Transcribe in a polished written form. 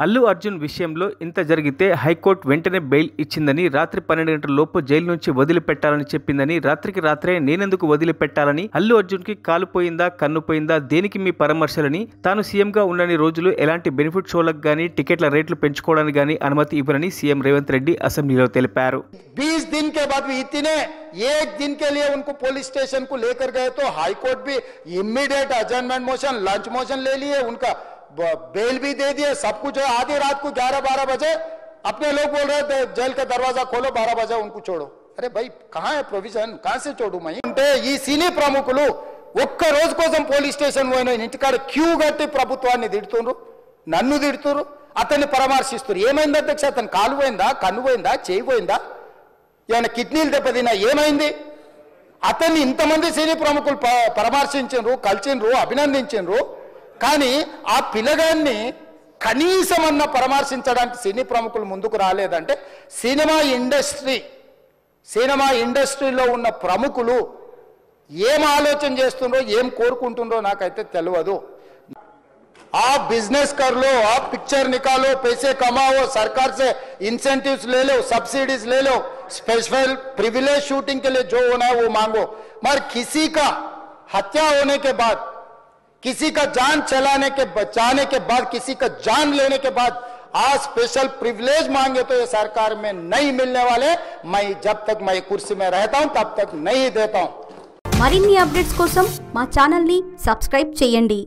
అల్లు అర్జున్ విషయంలో ఇంత జరిగితే హైకోర్టు వెంటనే బెయిల్ ఇచ్చిందని, రాత్రి 12 గంటల లోపు జైలు నుంచి వదిలిపెట్టాలని చెప్పిందని, రాత్రికి రాత్రే నేనెందుకు వదిలిపెట్టాలని, అల్లు అర్జున్కి కాలు పోయిందా కన్ను పోయిందా దేనికి మీ పరామర్శలని, తాను సీఎంగా ఉన్నన్ని రోజులు ఎలాంటి బెనిఫిట్ షోలకు గానీ టికెట్ల రేట్లు పెంచుకోవడానికి గానీ అనుమతి ఇవ్వరని సీఎం రేవంత్ రెడ్డి అసెంబ్లీలో తెలిపారు. 20 दिन के बाद भी इतने एक दिन के लिए उनको पुलिस स्टेशन को लेकर गए तो हाईकोर्ट भी इमीडिएट अजर्नमेंट मोशन, लंच मोशन ले लिए, उनका बेल भी दे दिए, सब कुछ है। आधी रात को 11-12 बजे अपने लोग बोल रहे थे जेल का दरवाजा खोलो, 12 बजे उनको छोड़ो। अरे भाई कहाँ है प्रोविजन, कहाँ से छोड़ू मैं? అంటే ఈ సినీ ప్రముఖులు ఒక్క రోజు కోసం పోలీస్ స్టేషన్ పోయిన ఇంటికాడ క్యూ కట్టి ప్రభుత్వాన్ని తిడుతుండ్రు, నన్ను తిడుతురు, అతన్ని పరామర్శిస్తున్నారు. ఏమైంది అధ్యక్ష? అతను కాలు పోయిందా, కన్ను పోయిందా, చేయి పోయిందా, ఏమైనా కిడ్నీలు దెబ్బతిన్నా, ఏమైంది? అతన్ని ఇంతమంది సినీ ప్రముఖులు పరామర్శించారు, కలిసిండ్రు, అభినందించారు. కానీ ఆ పిల్లగాన్ని కనీసం అన్న పరామర్శించడానికి సినీ ప్రముఖులు ముందుకు రాలేదంటే సినిమా ఇండస్ట్రీలో ఉన్న ప్రముఖులు ఏం ఆలోచన చేస్తుండ్రో, ఏం కోరుకుంటుండ్రో నాకైతే తెలియదు. आप बिजनेस कर लो, आप पिक्चर निकालो, पैसे कमाओ, सरकार से इंसेंटिव्स ले लो, सब्सिडीज ले लो, स्पेशल प्रिविलेज शूटिंग के लिए जो होना है वो मांगो, मगर किसी का हत्या होने के बाद, किसी का जान बचाने के बाद, किसी का जान लेने के बाद आज स्पेशल प्रिविलेज मांगे तो ये सरकार में नहीं मिलने वाले। मैं जब तक मैं कुर्सी में रहता हूं तब तक नहीं देता हूं. మరిన్ని అప్డేట్స్ కోసం మా ఛానల్ ని సబ్స్క్రైబ్ చేయండి.